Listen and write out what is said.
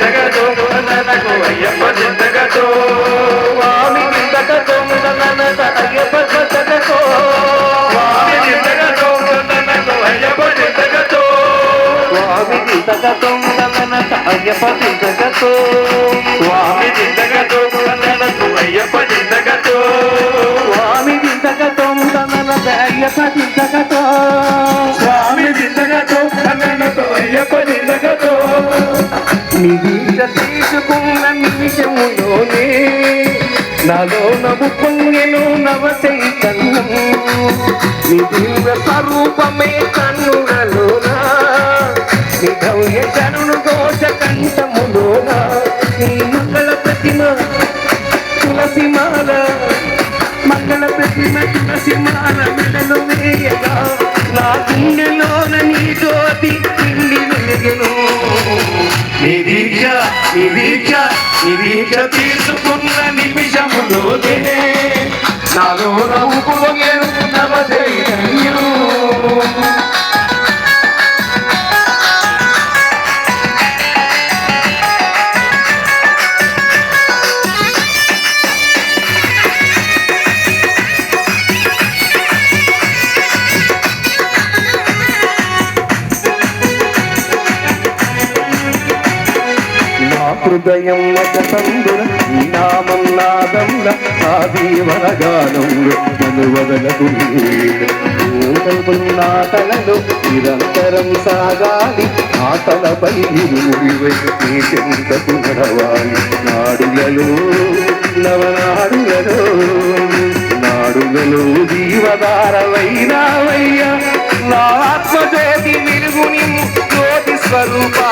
చింతకతో నన్నకు అయ్యప్ప చింతకతో స్వామి చింతకతో నన్నకు అయ్యప్ప చింతకతో స్వామి చింతకతో నన్నకు అయ్యప్ప చింతకతో స్వామి చింతకతో నన్నకు అయ్యప్ప చింతకతో స్వామి చింతకతో నన్నకు అయ్యప్ప చింతకతో స్వామి చింతకతో నన్నకు అయ్యప్ప చింతకతో స్వామి చింతకతో నన్నకు అయ్యప్ప చింతకతో నిరీక్ష తీసుకున్న నిమిషములోనే నాలో నవ్వు పొంగెను నవ చైతన్యం నీ దివ్య స్వరూపమే కన్నులలోనా నీ భవ్య కరుణ దోష కంఠములోనా నీ మంగళ ప్రతిమ తులసిమాల మంగళ ప్రతిమ తులసిమాల మెడలు వేయగా నా గుండెలోన నీ జ్యోతి నిండి వెలిగెను నిరీక్ష నిరీక్ష నిరీక్ష తీసుకున్న నిమిషములోనే నాలో నవ్వు పొంగెను నవ చైతన్యం హృదయం వచతంబుర ఈ నామం నాదంగా ఆ దీవనగానంలో నన్ను వదలకు నా తలలో నిరంతరం సాగాలి ఆ తలపై ఇరుముడివై నీ చెంతకు నడవాలి నాడులలో నవనాడులలో నాడులలో జీవధారవైనావయ్యా నా ఆత్మజ్యోతి వెలుగుని జ్యోతి స్వరూపా